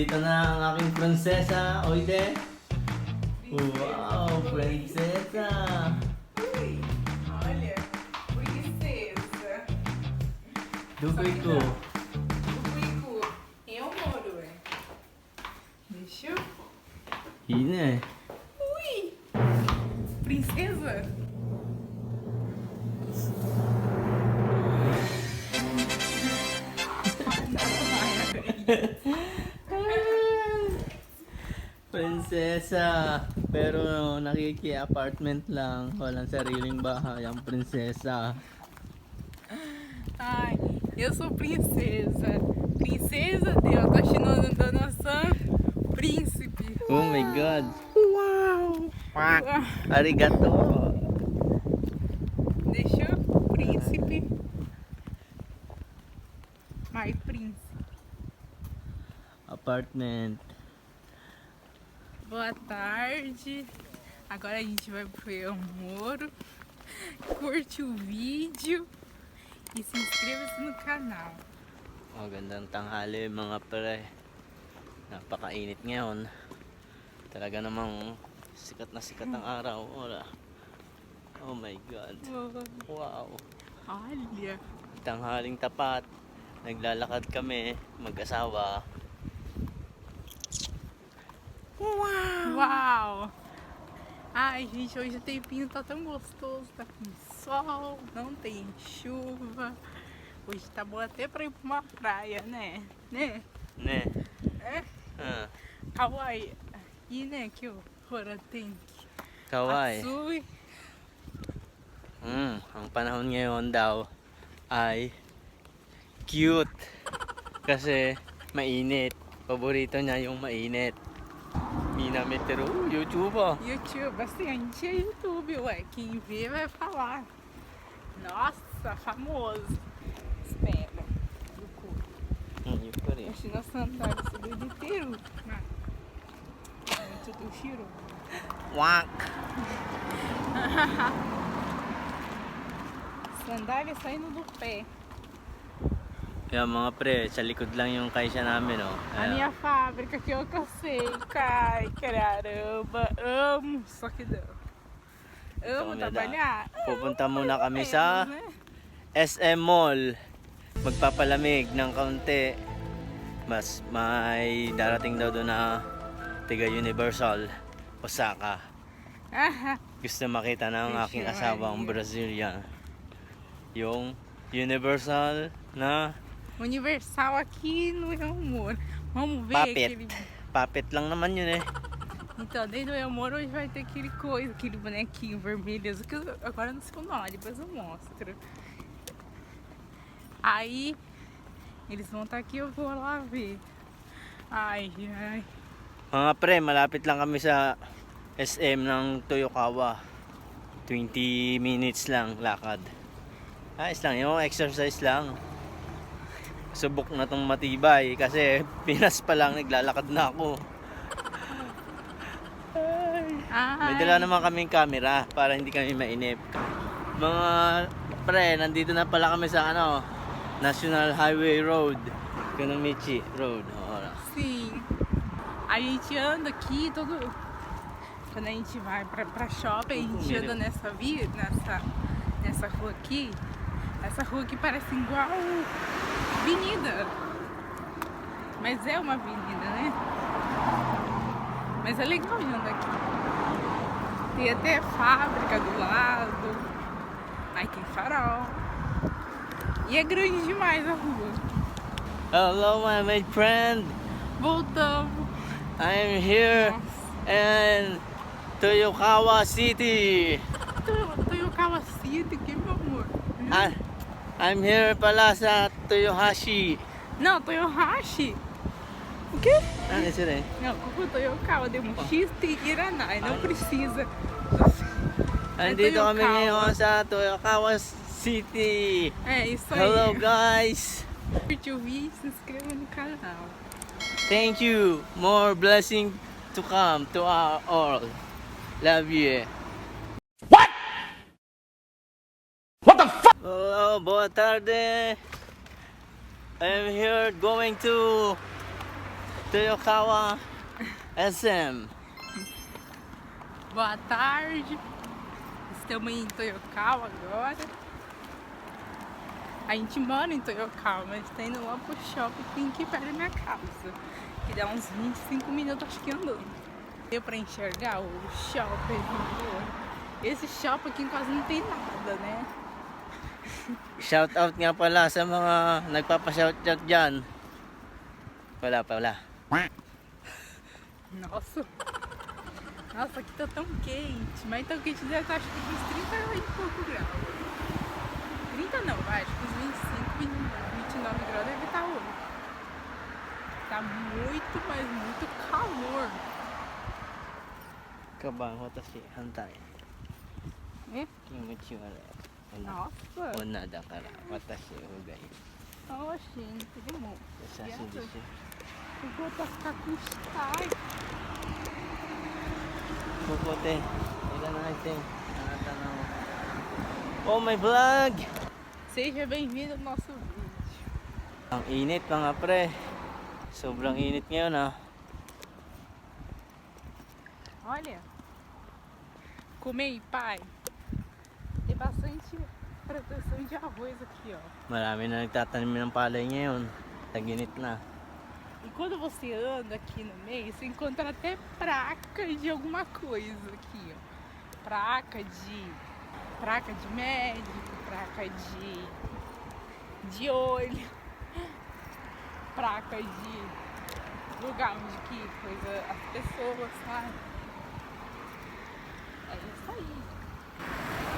Nandito na ang aking prinsesa. Oide. Wow, prinsesa. Ui, olha, princesa. Dugay ko. O Cuico, eu moro, é. Deixa eu... Hina eh. Ui, princesa. Prinsesa. Pero nakiki-apartment lang. Walang sariling bahay ang prinsesa. Ai, eu sou princesa. Princesa de Otashino-no-Dono-san, príncipe. Oh my God. Uau! Quack. Arigato. Deixa eu... Príncipe. My príncipe. Apartment. Boa tarde. Agora a gente vai pro El Moro. Curte o vídeo e se inscreva-se no canal. Magandang tanghali mga pre. Napakainit ngayon. Talaga namang sikat na sikat ang araw. Wala. Oh my God. Wow. Olha. Tanghaling tapat. Naglalakad kami mag-asawa. Uau! Ai, gente, hoje o tempinho tá tão gostoso. Tá com sol, não tem chuva. Hoje tá bom até pra ir pra uma praia, né? Né? Ne. É? Ah, Kawaii. E né, que o Hora tem. kawai. Atsui. Ang panahon ngayon daw ay cute. Kasi mainit. Paborito niya yung mainit. Minametero, YouTube. YouTube, bastante é YouTube, ué. Quem vê vai falar. Nossa, famoso. Espera. Yun pa rin. Acho que nossa sandália subiu de Peru. Muito do Shiro. Wak! Sandália saindo do pé. Kaya mga pre, sa likod lang yung kaisya namin, oh. A minha fábrica que eu cansei. Cai, caramba. Amo. Só que não. Amo trabalhar. Pupunta muna kami sa Né? SM Mall. Magpapalamig ng kaunti. Mas may darating daw doon na tiga Universal Osaka. Ah, Gusto makita ng Vixe aking asawang Maria. Brazilian. Yung Universal na Universal aqui no El Moro. Vamos ver puppet. aquele... Puppet lang naman yun eh. Então, dentro do El Moro hoje vai ter aquele coisa, aquele bonequinho vermelho, que agora eu não sei o nome, depois eu mostro. Aí, eles vão estar aqui, eu vou lá ver. Ai, ai. Mga pre, malapit lang kami sa SM ng Toyokawa. 20 minutes lang lakad. Ayos lang, yung exercise lang. Subok na tong matibay kasi Pinas pa lang naglalakad na ako. May Ai. dala naman kaming camera para hindi kami mainip. Mga pre, nandito na pala kami sa National Highway Road, Kunomichi Road. Sim. A gente anda aqui todo... Quando a gente vai pra shopping, a gente anda nessa via, nessa rua aqui. Essa rua aqui parece igual avenida. Mas é uma avenida, né? Mas é legal de andar aqui. Tem até fábrica do lado. Aí tem farol. E é grande demais a rua. Hello my friend, Voltamos. I'm here in Toyokawa City. Toyokawa City, que meu amor. I'm here pala sa Toyohashi. Não, Toyohashi. O quê? Ito rin. Não, como Toyokawa, deu um X e Iranai, não precisa. Andito kami Toyokawa. ngayon sa Toyokawa City. É isso aí. Hello guys. Curte o vídeo, se inscreva no canal. Thank you. More blessing to come to our all. Love you. What the fuck? Hello, boa tarde. I'm here going to Toyokawa SM. Boa tarde. Estamos em Toyokawa agora. A gente mora em Toyokawa, mas tá indo lá pro shopping que tem aqui perto da minha casa. Que dá uns 25 minutos, acho que andando. Deu pra enxergar o shopping. Esse shopping aqui quase não tem nada, né? Shout out nga pala sa mga nagpapa-shoutout dyan. Wala. Nossa. Nossa, aqui tá tão quente. Mas tão quente deve estar acho que uns 30 e pouco graus. 30 não, vai, acho que uns 25, 29 graus deve estar hoje. Tá muito, mas muito calor. Kabang watashi hantai. É? Kimochi wa Nossa. onna dakara watashi ugai. Oxe, não tem muito. Sashi desu. Eu vou ficar com style. Pupote. Ila na item. Oh, my vlog! Seja bem-vindo ao nosso vídeo. Ang init mga pre. Sobrang init ngayon ah. Olha. Comer, pai. Tem bastante produção de arroz aqui, ó. Marami na nagtatanim ng palay ngayon. Tag-init na. E quando você anda aqui no meio, você encontra até placa de alguma coisa aqui, ó. Placa de médico, placa de olho, placa de lugar onde que coisa as pessoas, sabe? É isso aí.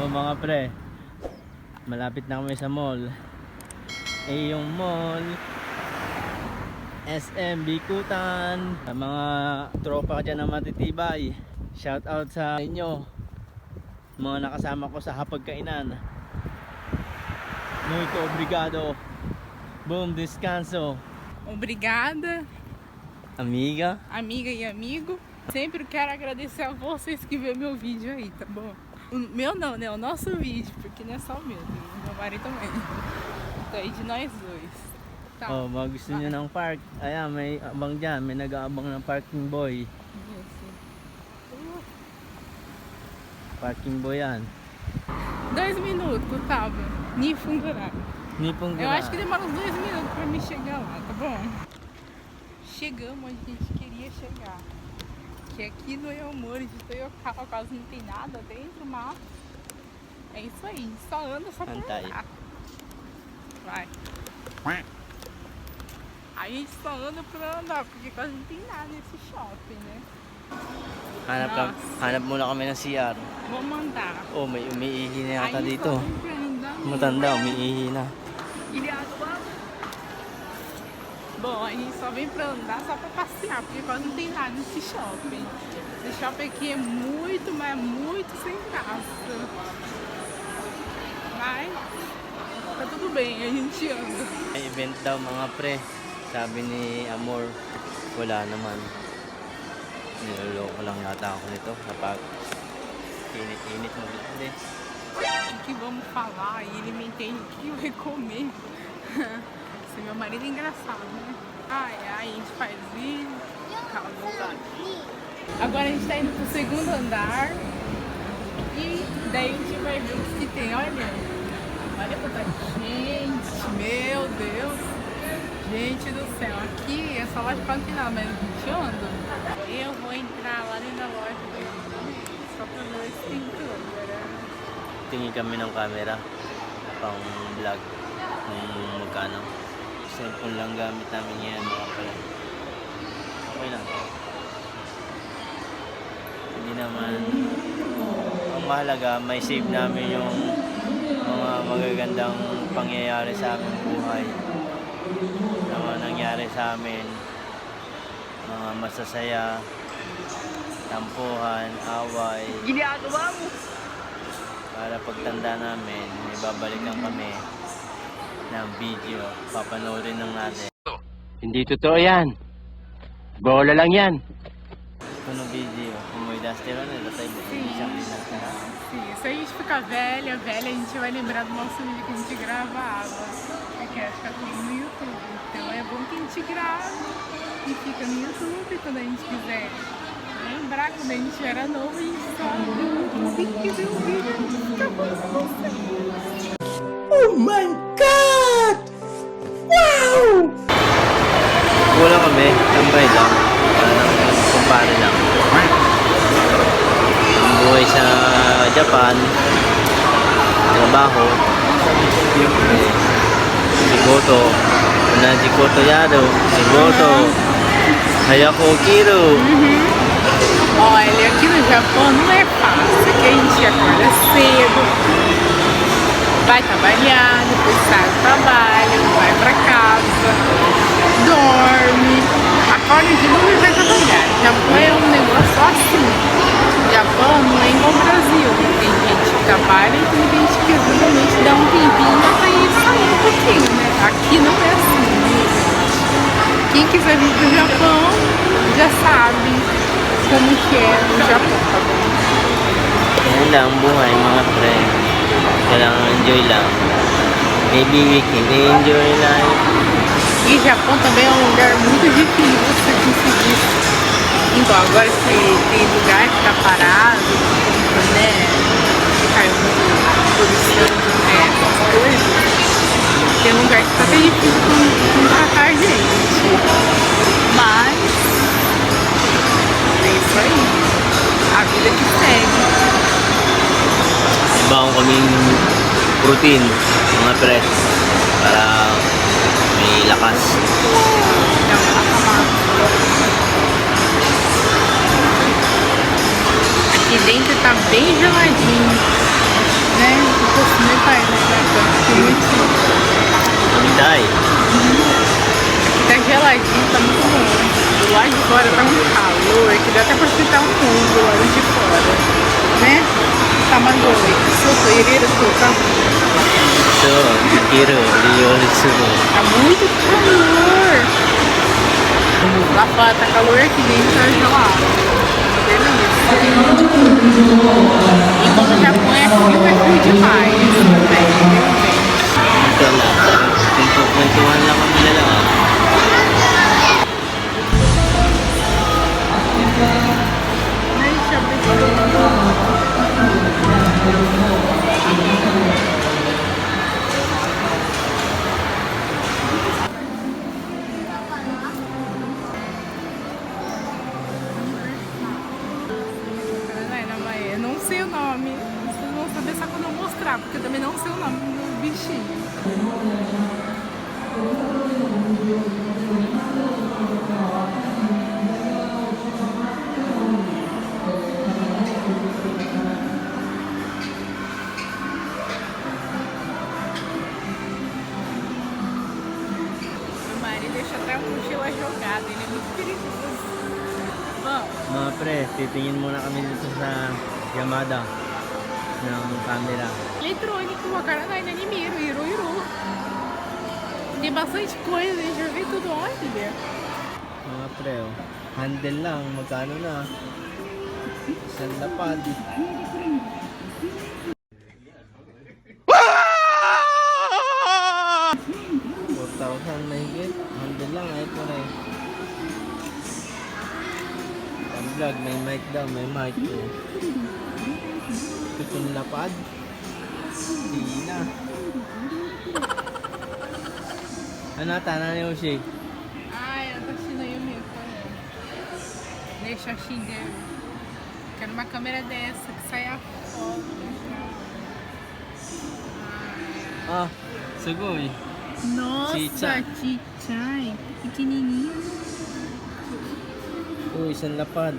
Oh mga pre. Malapit na kami sa mall. Yung mall SM Bikutan. Sa mga tropa dyan na matitibay, shout out sa inyo, mga nakasama ko sa hapagkainan. Muito obrigado. Boom descanso. Obrigada, Amiga. amiga e amigo. Sempre quero agradecer a vocês que vê meu vídeo aí, tá bom? O meu não, né? O nosso vídeo, porque não é só o meu, tem o meu marido também. Então aí de nós dois. Tá. Oh, mga gusto nyo ng park. Ayan, may abang dyan. May nag-aabang ng parking boy. Esse. Parking boy yan. 2 minutos, tava. Nifungurá. Nipong Eu acho que demora uns 2 minutos pra me chegar lá, tá bom? Chegamos onde a gente queria chegar. Que aqui no Yomori de Toyokawa quase não tem nada dentro, mas é isso aí, só anda só pra Antay. andar. Vai. A gente só anda pra andar, porque quase não tem nada nesse shopping, né? Hanap muna kami ng CR. Vamos andar. Oh, may umiihi na yata Aí dito. só vem pra andar. Matanda, umiihi na. Bom, a gente só vem pra andar, só pra passear, porque quase não tem nada nesse shopping. Esse shopping aqui é muito, mas muito sem graça. Mas tá tudo bem, a gente anda. May event daw mga pre. Sabi ni Amor, wala naman. Niloloko lang yata ako nito. Napag init mo din. O que vamos falar e ele me entende o que vai comer. Esse meu marido é engraçado, né? Ai, a gente faz vídeo. Calma, agora a gente tá indo pro segundo andar. E daí a gente vai ver o que tem. Olha quanta gente, meu Deus. Gente do céu, aqui é só loja pra final, mas a gente anda. Eu vou entrar lá dentro da loja só pra ver se tem câmera. Tingin kami ng camera pang vlog kung magkano. Cellphone lang gamit namin yan mga pala. Okay lang. Hindi naman ang mahalaga, may save namin yung mga magagandang pangyayari sa aming buhay, na mga nangyari sa amin, mga masasaya, tampuhan, away. Ginagawa mo! Para pagtanda namin, may babalikan kami ng video, papanoorin lang natin. Hindi totoo yan. Bola lang yan. Ano video? Kung may dastero na, latay mo. Sim. Isang dinastera. Sim, se a gente ficar velha, a gente vai lembrar do nosso vídeo que a gente gravava. Porque vai ficar tudo no YouTube. Então é bom que a gente grava e fica no YouTube quando a gente quiser lembrar. Quando a gente era novo, a gente só tem que ver o vídeo e fica bom com vocês. Oh my God! Wow! Wala kami, tambay lang. Parang kumpare lang. Ang buhay sa Japan, trabaho, si Goto, si Goto Yado, si Goto, Hayako Kiro. Olha, aqui no Japão não é fácil, aqui a gente acorda cedo, vai trabalhar, depois sai do trabalho, vai pra casa, dorme, acorda de novo e vai trabalhar. O Japão é um negócio assim. O Japão não é igual ao Brasil, tem gente que trabalha e tem gente que realmente dá um tempinho pra ir sair um pouquinho, né? Aqui não é assim, né? Quem quiser vir pro Japão já sabe como que é no Japão, tá bom? Yan lang ang buhay mga pre. Kailangan enjoy lang. Maybe weekend, enjoy life. E Japão também é um lugar muito difícil você conseguir. Então, agora que tem lugar que tá parado, né? Que caiu muito produção, né? Essas coisas. Tem um lugar que tá até difícil contratar gente. Mas é isso aí. A vida que segue. Iba kaming routine mga pre. Para may lakas. Então, aqui dentro tá bem geladinho, né? Eu posso nem pai, né? Tem muito. Pamiday. Aqui tá geladinho, tá muito bom. Do lado de fora tá um calor, que dá até pra fritar um fungo do lado de fora, né? Tamagoi, soto, ireiro, tá? So, Kiro, Rio, Ritsugo. Tá muito calor. Lá fora tá calor, aqui dentro tá gelado. Delícia. E como o Japão é frio demais. Ito lang. Kwentuhan lang kami na lang. Deixa eu Eu não sei o nome. Vocês vão saber só quando eu mostrar, porque eu também não sei o nome do bichinho. Meu marido deixa até a mochila jogada, ele é muito perigoso. Vamos. Mga pre, titingin muna kami dito sa Yamada ng camera. Eletrônico, o cara da Animiro, Iru. Tem bastante coisa, a gente vai ver tudo onde. Mga pre, oh. Handle lang, magkano na? Isang lapad. 4,000 mahigit. Handle lang, ay po na eh. Ang vlog, may mic daw, may mic po. Itong lapad. Hindi na. Ano, tanan niyo siya? Ai, eu tô assistindo aí o meu. Deixa a Shinder. Quero uma câmera dessa que sai a foto. Ah, sugoi. Nossa, Chichay. chichay. Pequenininho. Oh, isang lapad.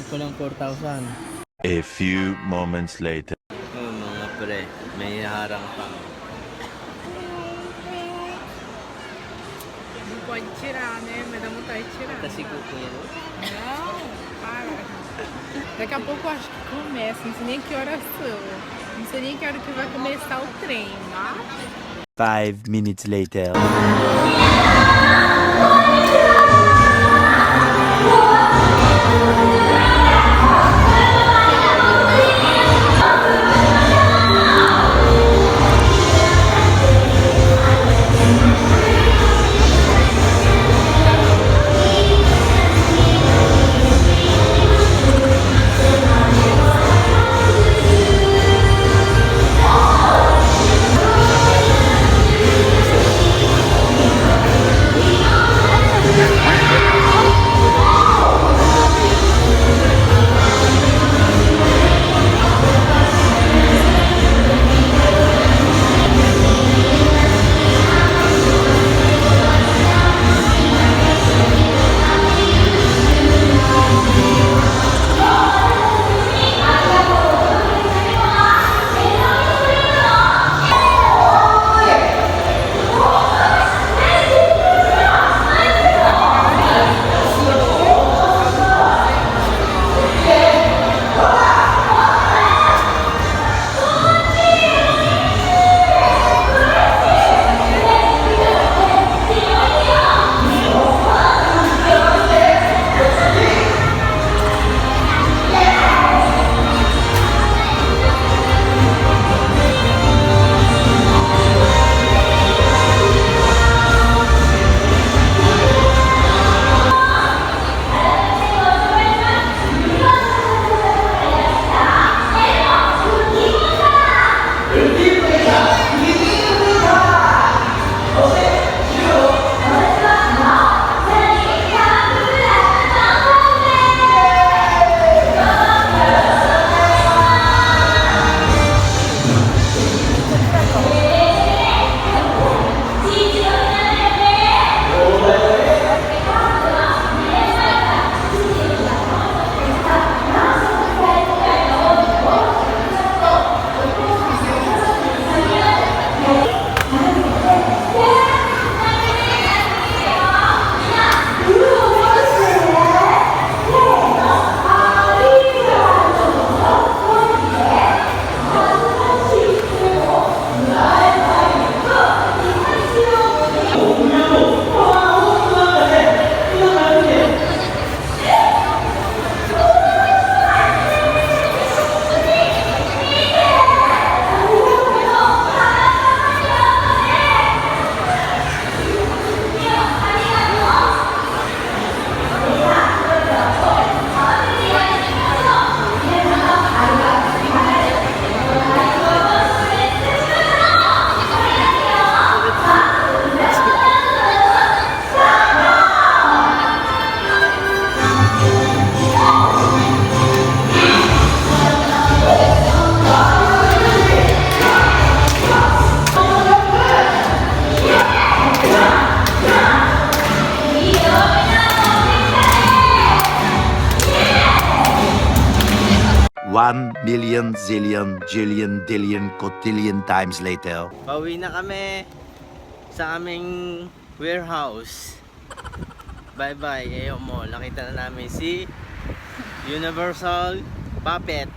Kulang 4,000. A few moments later. Oh, mga pre, may harang pa. Não pode tirar, né? Vai dar vontade de tirar. Kasi kukuya. Não, para. Daqui a pouco eu acho que começa. Não sei nem que horas são. Não sei nem que hora que vai começar o trem, mas... 5 minutes later. 1,000,000 zillion jillion dillion cotillion times later. Pauwi na kami sa aming warehouse. Bye-bye, Eyo mo. Nakita na namin si Universal Puppet.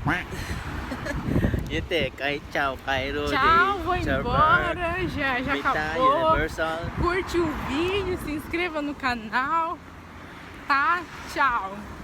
Yute, kay Chow, kay Rudy. Tchau, vou Tchau, embora. Já Vita, acabou. Universal. Curte o vídeo, se inscreva no canal. Tá? Tchau.